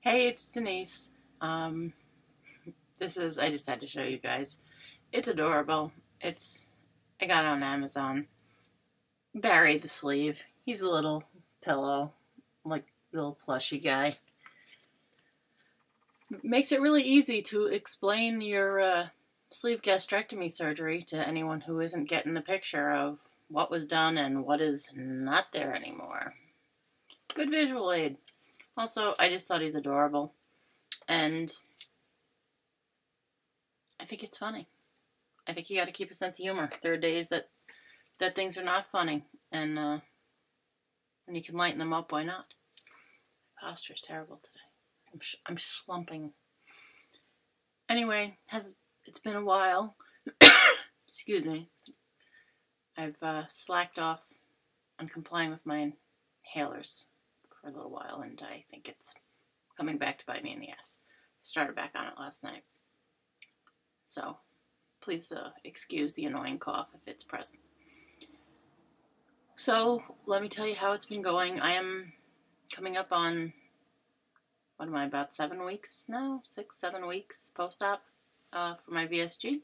Hey, it's Denise. I just had to show you guys. It's adorable. I got it on Amazon. Barry the sleeve. He's a little pillow, like little plushy guy. Makes it really easy to explain your sleeve gastrectomy surgery to anyone who isn't getting the picture of what was done and what is not there anymore. Good visual aid. Also, I just thought he's adorable. And I think it's funny. I think you got to keep a sense of humor. There are days that things are not funny, and when you can lighten them up, why not? My posture is terrible today. I'm slumping. Anyway, it's been a while. Excuse me. I've slacked off on complying with my inhalers for a little while, and I think it's coming back to bite me in the ass. I started back on it last night. So, please excuse the annoying cough if it's present. So, let me tell you how it's been going. I am coming up on, what am I, about 7 weeks now? 6, 7 weeks post-op for my VSG.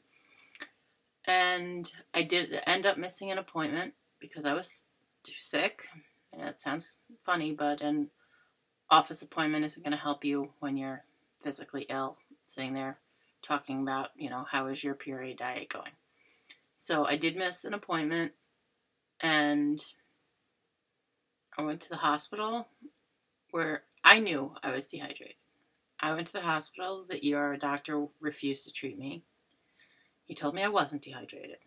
And I did end up missing an appointment because I was too sick. And that sounds funny, but an office appointment isn't going to help you when you're physically ill, sitting there talking about, how is your period diet going. So I did miss an appointment, and I went to the hospital where I knew I was dehydrated. I went to the hospital. The ER doctor refused to treat me. He told me I wasn't dehydrated.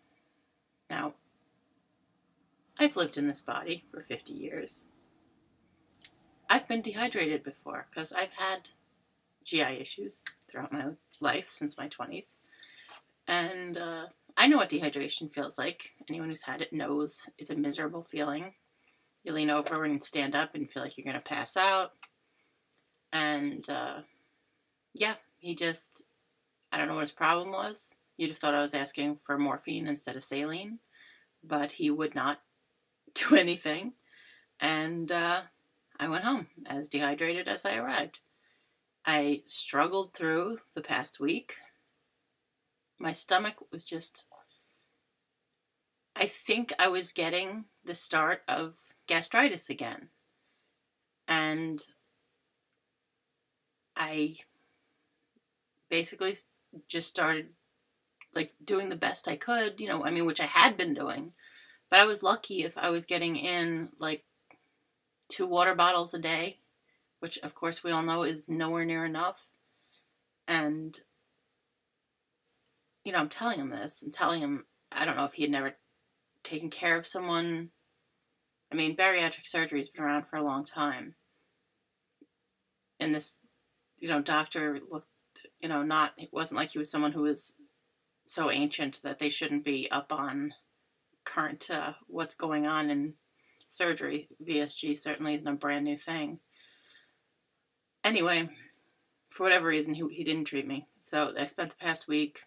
Now, I've lived in this body for 50 years. I've been dehydrated before because I've had GI issues throughout my life since my 20s. And I know what dehydration feels like. Anyone who's had it knows it's a miserable feeling. You lean over and stand up and feel like you're going to pass out. And I don't know what his problem was. You'd have thought I was asking for morphine instead of saline, but he would not do anything. And I went home as dehydrated as I arrived. I struggled through the past week. My stomach was I think I was getting the start of gastritis again. And I basically just started doing the best I could, which I had been doing. But I was lucky if I was getting in 2 water bottles a day, which of course we all know is nowhere near enough. And, I'm telling him this. I'm telling him, I don't know if he had never taken care of someone. I mean, bariatric surgery has been around for a long time. And this, doctor looked, it wasn't like he was someone who was so ancient that they shouldn't be up on current, what's going on in surgery. VSG certainly isn't a brand new thing. Anyway, for whatever reason, he didn't treat me. So I spent the past week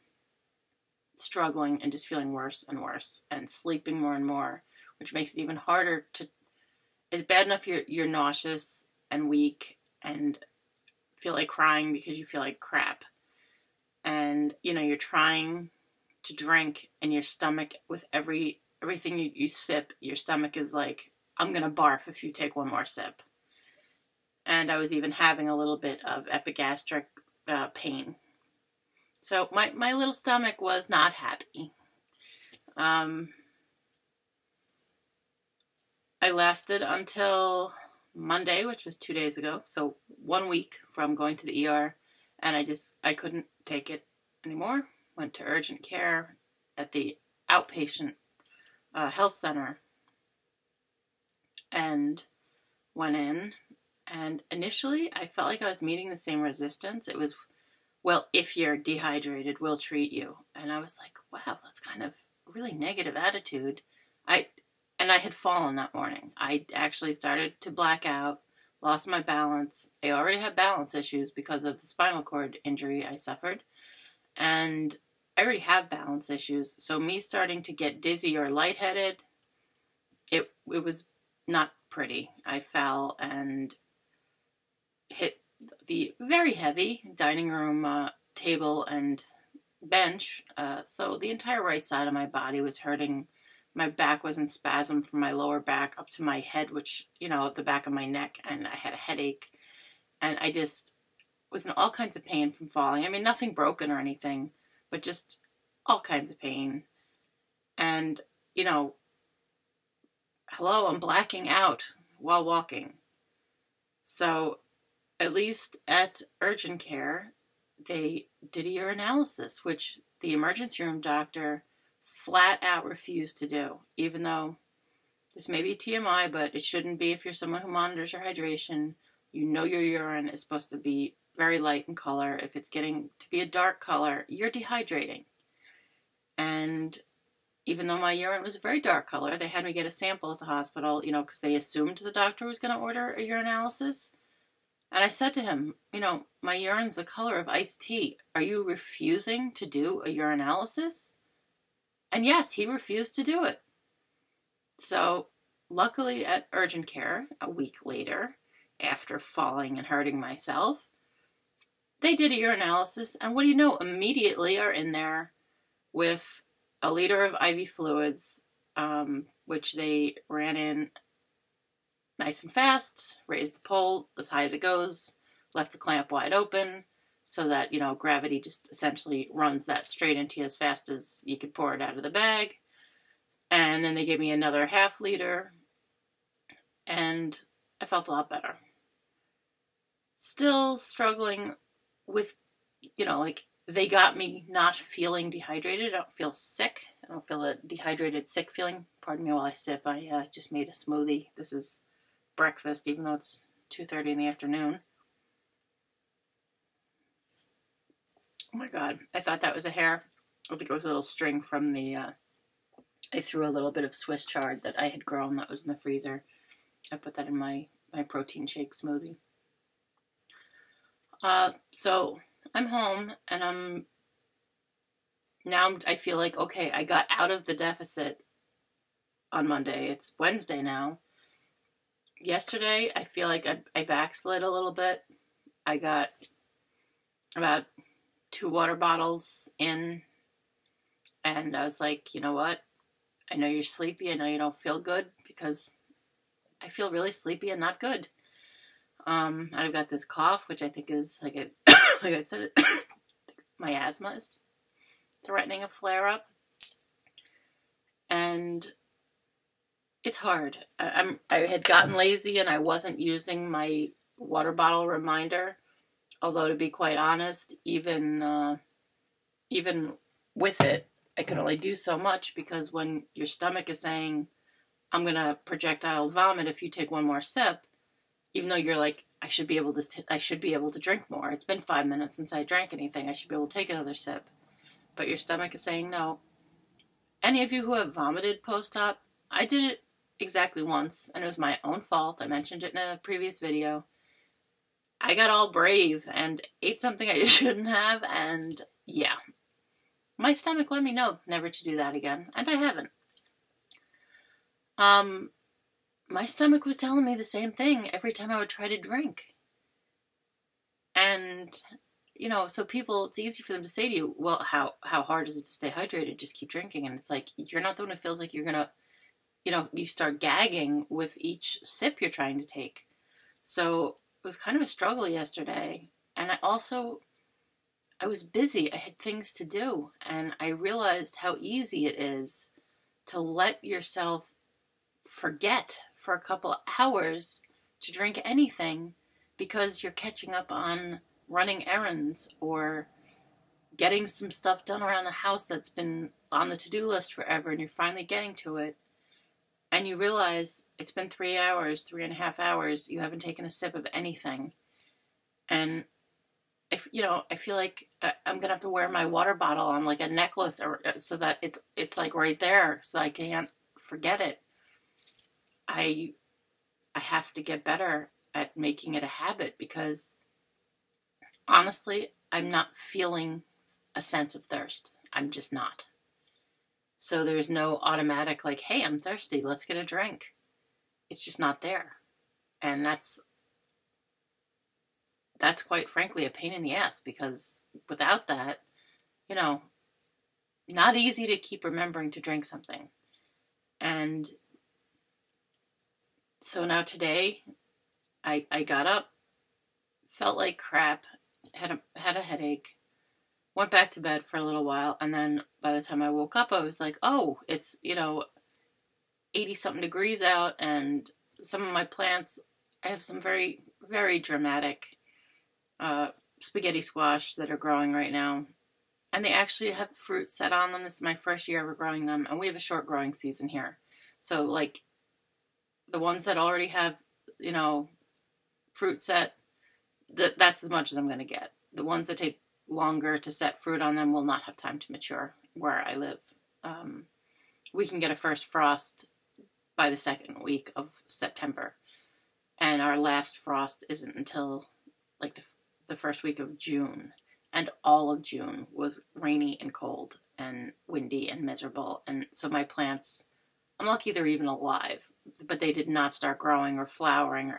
struggling and just feeling worse and worse and sleeping more and more, which makes it even harder to... It's bad enough you're nauseous and weak and feel like crying because you feel like crap. And, you're trying to drink and your stomach, with everything you sip, your stomach is like, I'm going to barf if you take one more sip. And I was even having a little bit of epigastric pain. So my little stomach was not happy. I lasted until Monday, which was 2 days ago. So 1 week from going to the ER. And I couldn't take it anymore. Went to urgent care at the outpatient health center. And went in. And initially, I felt like I was meeting the same resistance. It was, well, if you're dehydrated, we'll treat you. And I was like, wow, that's kind of a really negative attitude. I had fallen that morning. I actually started to black out, lost my balance. I already had balance issues because of the spinal cord injury I suffered. And I already have balance issues. So me starting to get dizzy or lightheaded, it was not pretty. I fell and hit the very heavy dining room table and bench, so the entire right side of my body was hurting. My back was in spasm from my lower back up to my head, which, the back of my neck, and I had a headache, and I just was in all kinds of pain from falling. I mean, nothing broken or anything, but just all kinds of pain. And, hello, I'm blacking out while walking. So, at least at urgent care, they did a urinalysis, which the emergency room doctor flat out refused to do, even though this may be TMI, but it shouldn't be if you're someone who monitors your hydration. Your urine is supposed to be very light in color. If it's getting to be a dark color, you're dehydrating. And even though my urine was a very dark color, they had me get a sample at the hospital, because they assumed the doctor was going to order a urinalysis. And I said to him, my urine's the color of iced tea. Are you refusing to do a urinalysis? And yes, he refused to do it. So, luckily at urgent care, a week later, after falling and hurting myself, they did a urinalysis, and what do you know, immediately are in there with a liter of IV fluids, which they ran in nice and fast, raised the pole as high as it goes, left the clamp wide open, so that, gravity just essentially runs that straight into you as fast as you could pour it out of the bag. And then they gave me another half liter, and I felt a lot better. Still struggling with, they got me not feeling dehydrated. I don't feel sick. I don't feel a dehydrated, sick feeling. Pardon me while I sip. I just made a smoothie. This is breakfast, even though it's 2:30 in the afternoon. Oh my God. I thought that was a hair. I think it was a little string from I threw a little bit of Swiss chard that I had grown that was in the freezer. I put that in my protein shake smoothie. So I'm home, and I feel like, okay, I got out of the deficit on Monday. It's Wednesday now. Yesterday, I feel like I backslid a little bit. I got about 2 water bottles in, and I was like, you know what? I know you're sleepy. I know you don't feel good, because I feel really sleepy and not good. I've got this cough, which I think is, like I said, my asthma is threatening a flare-up. And it's hard. I had gotten lazy, and I wasn't using my water bottle reminder. Although, to be quite honest, even with it, I could only do so much, because when your stomach is saying, I'm going to projectile vomit if you take one more sip, even though you're like, I should be able to drink more. It's been 5 minutes since I drank anything. I should be able to take another sip. But your stomach is saying no. Any of you who have vomited post-op, I did it exactly once, and it was my own fault. I mentioned it in a previous video. I got all brave and ate something I shouldn't have, and yeah. My stomach let me know never to do that again, and I haven't. My stomach was telling me the same thing every time I would try to drink. And, so people, it's easy for them to say to you, well, how hard is it to stay hydrated? Just keep drinking. And it's like, you're not the one who feels like you're going to, you start gagging with each sip you're trying to take. So it was kind of a struggle yesterday. And I was busy. I had things to do. And I realized how easy it is to let yourself forget for a couple hours to drink anything, because you're catching up on running errands or getting some stuff done around the house that's been on the to-do list forever, and you're finally getting to it. And you realize it's been 3.5 hours, you haven't taken a sip of anything. And I feel like I'm gonna have to wear my water bottle on like a necklace, or so that it's like right there, so I can't forget it. I have to get better at making it a habit, because honestly, I'm not feeling a sense of thirst. I'm just not. So there's no automatic like, hey, I'm thirsty, let's get a drink. It's just not there. And that's that's quite frankly a pain in the ass, because without that, you know, not easy to keep remembering to drink something. And so now today, I got up, felt like crap, had a headache, went back to bed for a little while, and then by the time I woke up, I was like, oh, it's, 80-something degrees out, and some of my plants, I have some very, very dramatic spaghetti squash that are growing right now. And they actually have fruit set on them. This is my first year ever growing them, and we have a short growing season here. So, like, the ones that already have, fruit set, that's as much as I'm going to get. The ones that take longer to set fruit on them will not have time to mature where I live. We can get a first frost by the second week of September. And our last frost isn't until, like, the first week of June. And all of June was rainy and cold and windy and miserable. And so my plants, I'm lucky they're even alive, but they did not start growing or flowering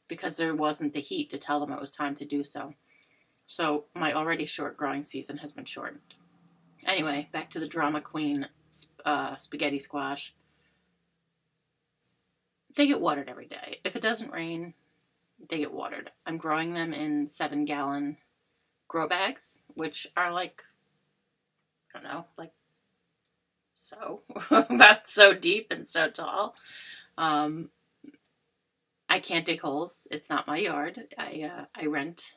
because there wasn't the heat to tell them it was time to do so. So my already short growing season has been shortened. Anyway, back to the drama queen spaghetti squash. They get watered every day. If it doesn't rain, they get watered. I'm growing them in 7-gallon grow bags, which are like, I don't know, like so, about so deep and so tall. I can't dig holes. It's not my yard. I rent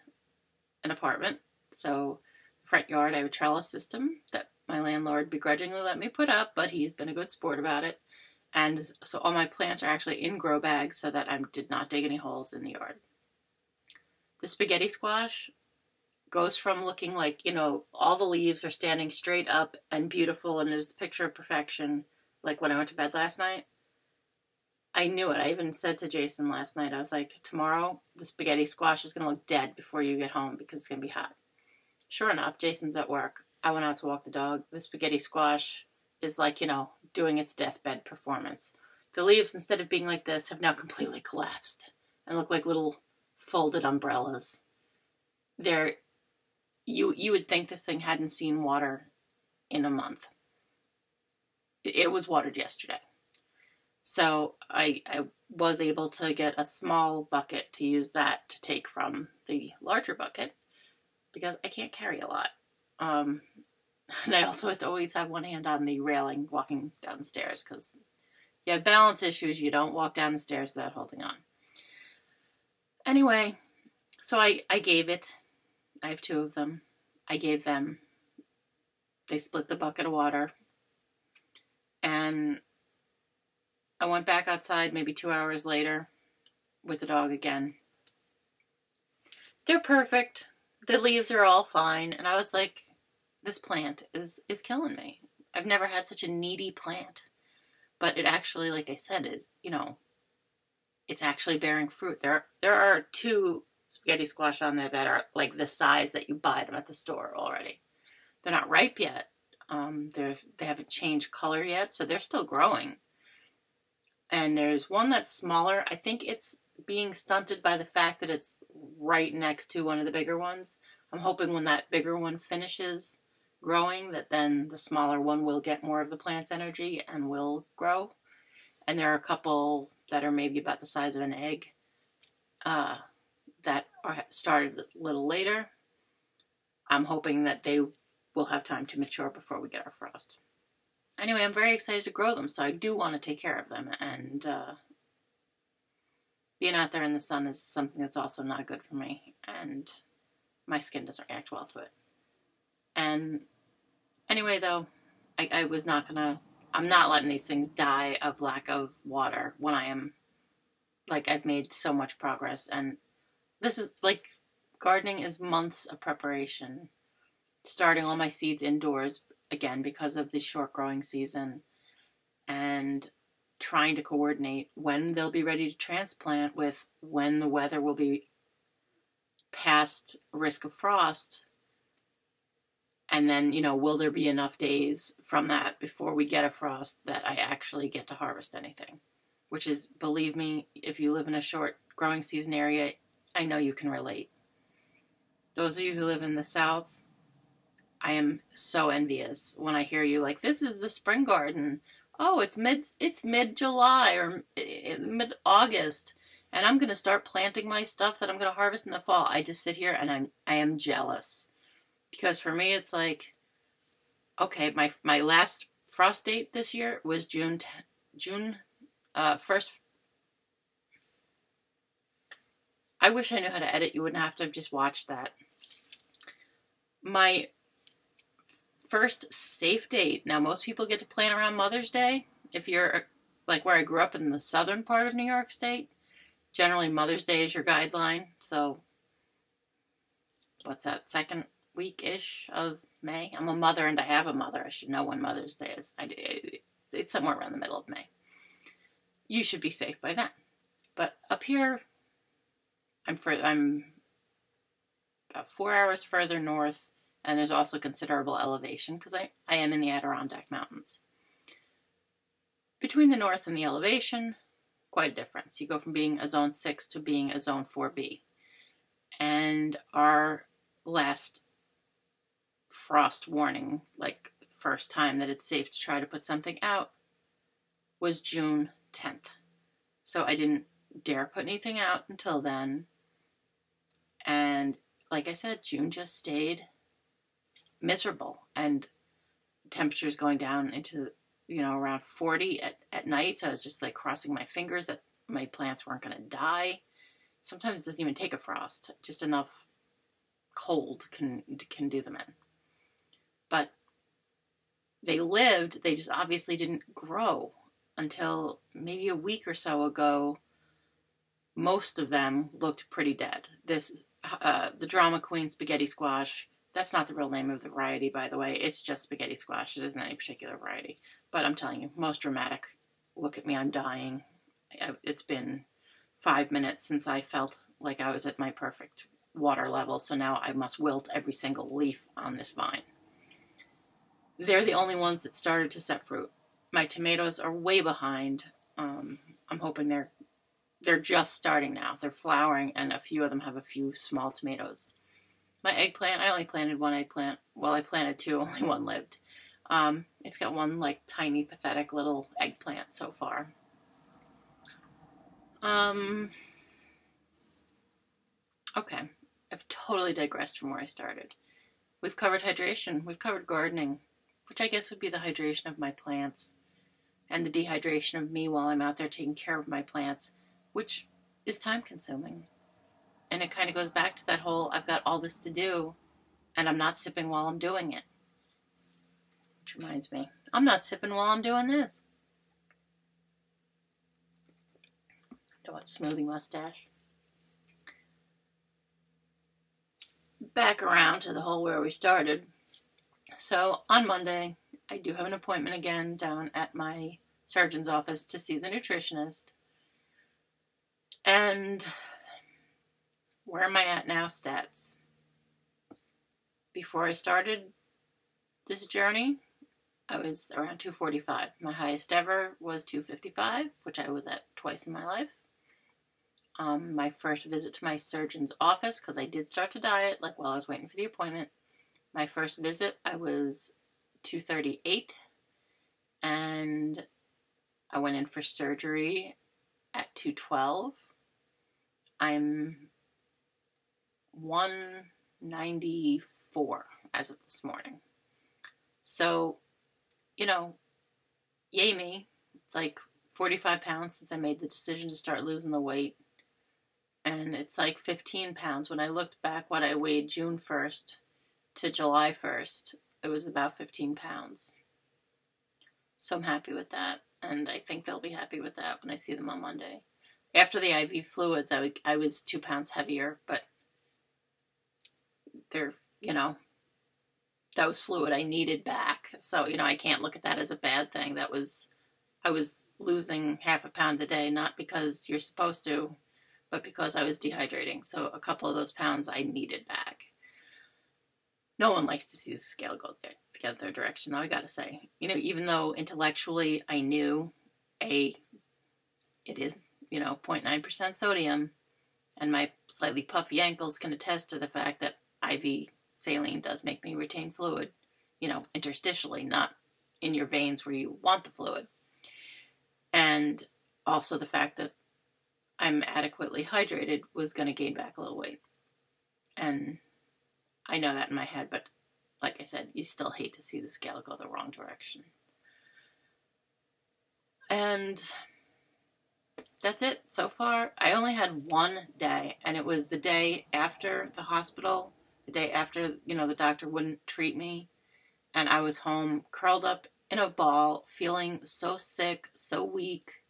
an apartment, so front yard I have a trellis system that my landlord begrudgingly let me put up, but he's been a good sport about it. And so all my plants are actually in grow bags so that I did not dig any holes in the yard. The spaghetti squash goes from looking like, all the leaves are standing straight up and beautiful and is the picture of perfection, like when I went to bed last night. I knew it. I even said to Jason last night, I was like, tomorrow the spaghetti squash is going to look dead before you get home because it's going to be hot. Sure enough, Jason's at work. I went out to walk the dog. The spaghetti squash is like, doing its deathbed performance. The leaves, instead of being like this, have now completely collapsed and look like little folded umbrellas. You would think this thing hadn't seen water in a month. It was watered yesterday. So I was able to get a small bucket to use that to take from the larger bucket because I can't carry a lot. And I also have to always have one hand on the railing walking down the stairs because you have balance issues. You don't walk down the stairs without holding on. Anyway, so I gave it. I have 2 of them. I gave them. They split the bucket of water. And I went back outside maybe 2 hours later with the dog again. They're perfect. The leaves are all fine. And I was like, this plant is killing me. I've never had such a needy plant. But it actually, like I said, is, it's actually bearing fruit. There are 2 spaghetti squash on there that are like the size that you buy them at the store already. They're not ripe yet. They haven't changed color yet, so they're still growing. And there's one that's smaller. I think it's being stunted by the fact that it's right next to one of the bigger ones. I'm hoping when that bigger one finishes growing, that then the smaller one will get more of the plant's energy and will grow. And there are a couple that are maybe about the size of an egg that are started a little later. I'm hoping that they will have time to mature before we get our frost. Anyway, I'm very excited to grow them, so I do want to take care of them. And being out there in the sun is something that's also not good for me. And my skin doesn't react well to it. And anyway, though, I'm not letting these things die of lack of water when I've made so much progress. And this is gardening is months of preparation. Starting all my seeds indoors, again, because of the short growing season. And trying to coordinate when they'll be ready to transplant with when the weather will be past risk of frost. And then, will there be enough days from that before we get a frost that I actually get to harvest anything? Which is, believe me, if you live in a short growing season area, I know you can relate. Those of you who live in the South, I am so envious when I hear you like, this is the spring garden. Oh, it's mid-July or mid-August, and I'm going to start planting my stuff that I'm going to harvest in the fall. I just sit here and I am jealous. Because for me, it's like, okay, my last frost date this year was June 1st. I wish I knew how to edit. You wouldn't have to have just watched that. My first safe date. Now, most people get to plan around Mother's Day. If you're like where I grew up in the southern part of New York State, generally Mother's Day is your guideline. So, what's that, second week-ish of May? I'm a mother and I have a mother. I should know when Mother's Day is. It's somewhere around the middle of May. You should be safe by then. But up here, I'm about 4 hours further north, and there's also considerable elevation because I am in the Adirondack Mountains. Between the north and the elevation, quite a difference. You go from being a zone 6 to being a zone 4B. And our last frost warning, like the first time that it's safe to try to put something out, was June 10th. So I didn't dare put anything out until then. And like I said, June just stayed miserable, and temperatures going down into, around 40 at night. So I was just like crossing my fingers that my plants weren't going to die. Sometimes it doesn't even take a frost. Just enough cold can do them in. But they lived, they just obviously didn't grow until maybe a week or so ago. Most of them looked pretty dead. The Drama Queen spaghetti squash, that's not the real name of the variety, by the way. It's just spaghetti squash. It isn't any particular variety. But I'm telling you, most dramatic. Look at me, I'm dying. It's been 5 minutes since I felt like I was at my perfect water level, so now I must wilt every single leaf on this vine. They're the only ones that started to set fruit. My tomatoes are way behind. I'm hoping they're just starting now. They're flowering, and a few of them have a few small tomatoes. My eggplant, I only planted one eggplant. Well, I planted two, only one lived. It's got one, like, tiny, pathetic little eggplant so far. Okay. I've totally digressed from where I started. We've covered hydration. We've covered gardening, which I guess would be the hydration of my plants and the dehydration of me while I'm out there taking care of my plants, which is time-consuming. And it kind of goes back to that whole, I've got all this to do, and I'm not sipping while I'm doing it. Which reminds me, I'm not sipping while I'm doing this. Don't want smoothie mustache. Back around to the whole where we started. So, on Monday, I do have an appointment again down at my surgeon's office to see the nutritionist. And where am I at now, stats? Before I started this journey, I was around 245. My highest ever was 255, which I was at twice in my life. My first visit to my surgeon's office, because I did start to diet, like while I was waiting for the appointment. My first visit, I was 238, and I went in for surgery at 212. I'm 194 as of this morning. So, yay me. It's like 45 pounds since I made the decision to start losing the weight. And it's like 15 pounds. When I looked back what I weighed June 1st to July 1st, it was about 15 pounds. So I'm happy with that. And I think they'll be happy with that when I see them on Monday. After the IV fluids, I was 2 pounds heavier, but they're, that was fluid I needed back. So, I can't look at that as a bad thing. I was losing half a pound a day, not because you're supposed to, but because I was dehydrating. So a couple of those pounds I needed back. No one likes to see the scale go the other direction, though, I gotta say. Even though intellectually I knew, it is, 0.9% sodium, and my slightly puffy ankles can attest to the fact that IV saline does make me retain fluid, interstitially, not in your veins where you want the fluid. And also the fact that I'm adequately hydrated was going to gain back a little weight. And I know that in my head, but like I said, you still hate to see the scale go the wrong direction. And that's it so far. I only had one day, and it was the day after the hospital, the day after, the doctor wouldn't treat me, and I was home, curled up in a ball, feeling so sick, so weak,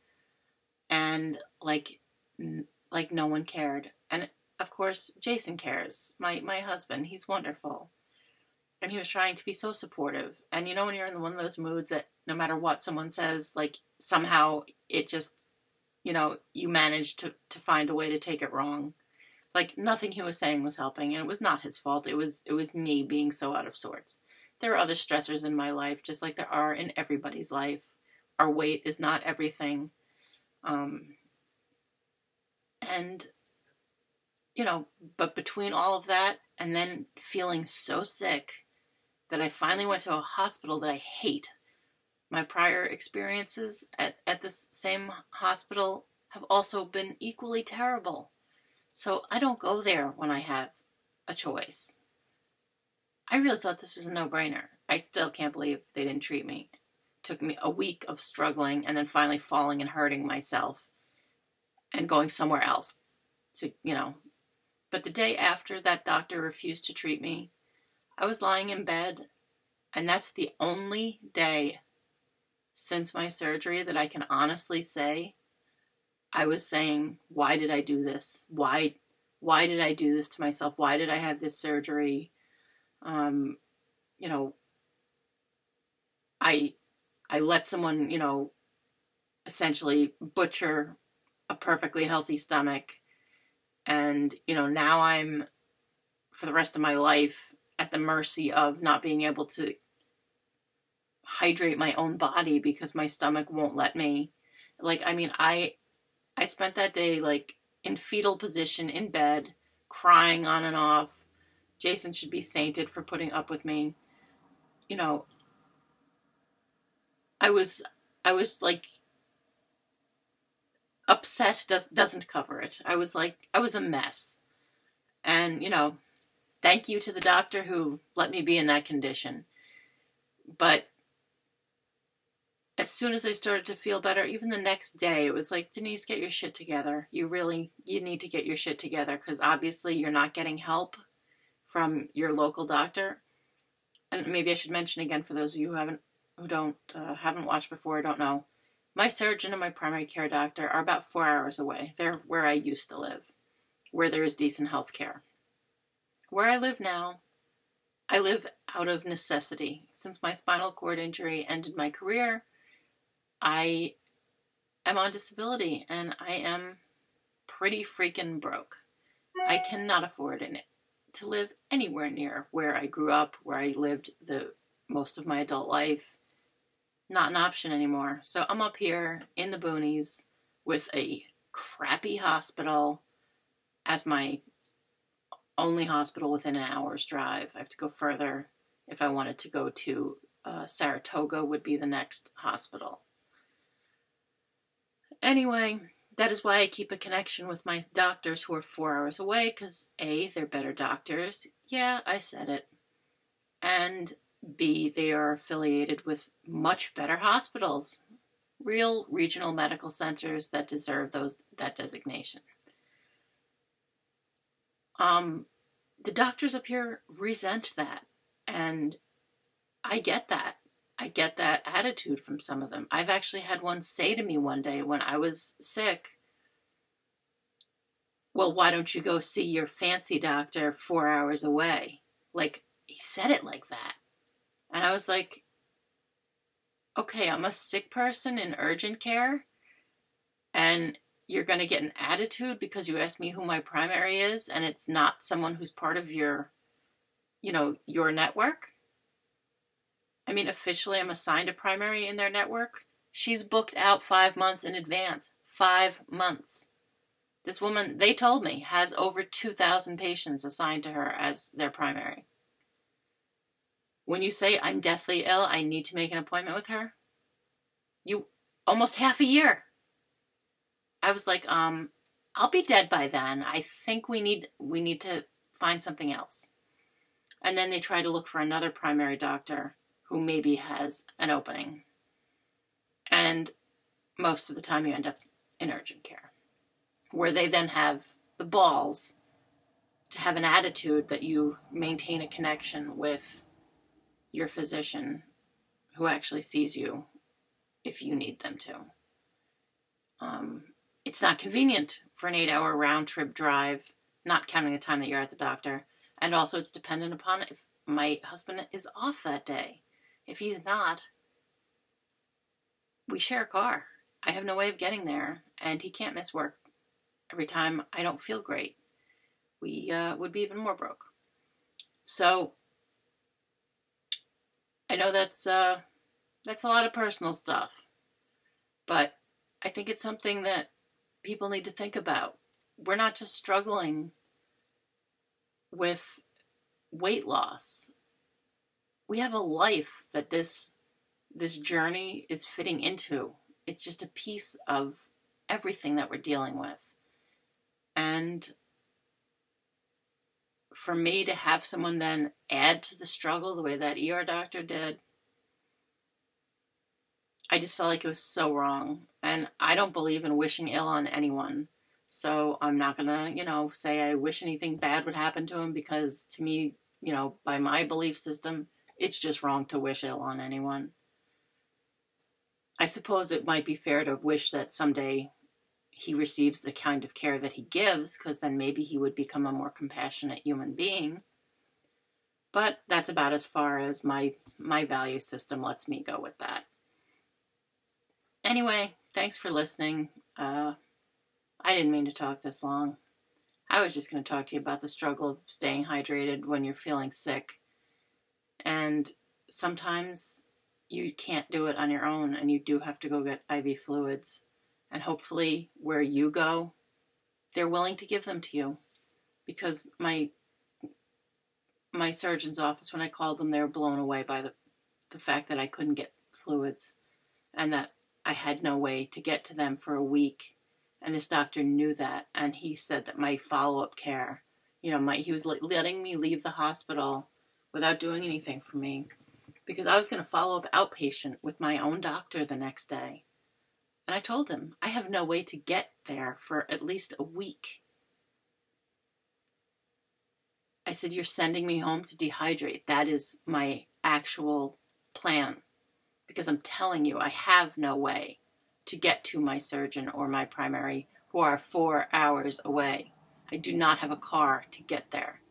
and like no one cared. And of course, Jason cares, my husband. He's wonderful. And he was trying to be so supportive. And when you're in one of those moods that no matter what someone says, like somehow it just, you manage to find a way to take it wrong. Like nothing he was saying was helping, and it was not his fault. It was me being so out of sorts. There are other stressors in my life, just like there are in everybody's life. Our weight is not everything. But between all of that and then feeling so sick that I finally went to a hospital that I hate. My prior experiences at this same hospital have also been equally terrible. So I don't go there when I have a choice. I really thought this was a no-brainer. I still can't believe they didn't treat me. It took me a week of struggling and then finally falling and hurting myself and going somewhere else to. But the day after that doctor refused to treat me, I was lying in bed, and that's the only day since my surgery that I can honestly say I was saying, why did I do this? Why did I do this to myself? Why did I have this surgery? I let someone, essentially butcher a perfectly healthy stomach. And, now I'm, for the rest of my life, at the mercy of not being able to hydrate my own body because my stomach won't let me. I spent that day, in fetal position in bed, crying on and off. Jason should be sainted for putting up with me. I was upset doesn't cover it. I was a mess. And, thank you to the doctor who let me be in that condition. But as soon as I started to feel better, even the next day, it was like, Denise, get your shit together. You need to get your shit together, because obviously you're not getting help from your local doctor. And maybe I should mention again, for those of you who haven't watched before, don't know, my surgeon and my primary care doctor are about 4 hours away. They're where I used to live, where there is decent health care. Where I live now, I live out of necessity. Since my spinal cord injury ended my career, I am on disability, and I am pretty freaking broke. I cannot afford to live anywhere near where I grew up, where I lived the most of my adult life. Not an option anymore. So I'm up here in the boonies with a crappy hospital as my only hospital within an hour's drive. I have to go further if I wanted to go to Saratoga would be the next hospital. Anyway, that is why I keep a connection with my doctors who are 4 hours away, because A, they're better doctors. Yeah, I said it. And B, they are affiliated with much better hospitals. Real regional medical centers that deserve that designation. The doctors up here resent that. And I get that. I get that attitude from some of them. I've actually had one say to me one day when I was sick, well, why don't you go see your fancy doctor 4 hours away? He said it like that. And I was like, okay, I'm a sick person in urgent care, and you're going to get an attitude because you asked me who my primary is, and it's not someone who's part of your network? I mean, officially I'm assigned a primary in their network. She's booked out 5 months in advance. 5 months. This woman, they told me, has over 2,000 patients assigned to her as their primary. When you say, I'm deathly ill, I need to make an appointment with her, almost half a year. I was like, I'll be dead by then. I think we need to find something else. And then they try to look for another primary doctor who maybe has an opening. And most of the time you end up in urgent care, where they then have the balls to have an attitude that you maintain a connection with your physician who actually sees you if you need them to. It's not convenient for an 8-hour round-trip drive, not counting the time that you're at the doctor. And also it's dependent upon if my husband is off that day. If he's not, we share a car. I have no way of getting there, and he can't miss work every time I don't feel great. We would be even more broke. So I know that's a lot of personal stuff, but I think it's something that people need to think about. We're not just struggling with weight loss. We have a life that this journey is fitting into. It's just a piece of everything that we're dealing with. And for me to have someone then add to the struggle the way that ER doctor did, I just felt like it was so wrong. And I don't believe in wishing ill on anyone. So I'm not going to, say I wish anything bad would happen to him, because to me, by my belief system, it's just wrong to wish ill on anyone. I suppose it might be fair to wish that someday he receives the kind of care that he gives, because then maybe he would become a more compassionate human being. But that's about as far as my value system lets me go with that. Anyway, thanks for listening. I didn't mean to talk this long. I was just going to talk to you about the struggle of staying hydrated when you're feeling sick. And sometimes you can't do it on your own, and you do have to go get IV fluids. And hopefully where you go, they're willing to give them to you. Because my surgeon's office, when I called them, they were blown away by the fact that I couldn't get fluids, and that I had no way to get to them for a week. And this doctor knew that, and he said that my follow-up care, he was letting me leave the hospital without doing anything for me, because I was going to follow up outpatient with my own doctor the next day. And I told him, I have no way to get there for at least a week. I said, you're sending me home to dehydrate. That is my actual plan. Because I'm telling you, I have no way to get to my surgeon or my primary, who are 4 hours away. I do not have a car to get there.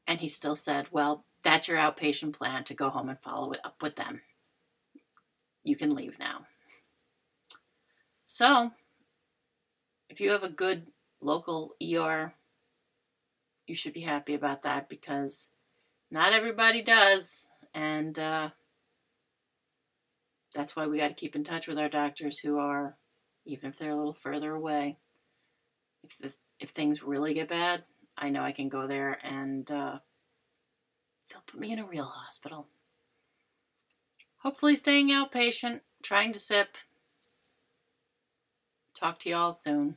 And he still said, well, that's your outpatient plan, to go home and follow it up with them. You can leave now. So, if you have a good local ER, you should be happy about that, because not everybody does. And that's why we got to keep in touch with our doctors, who are, even if they're a little further away. If things really get bad, I know I can go there, and they'll put me in a real hospital. Hopefully staying outpatient, trying to sip. Talk to you all soon.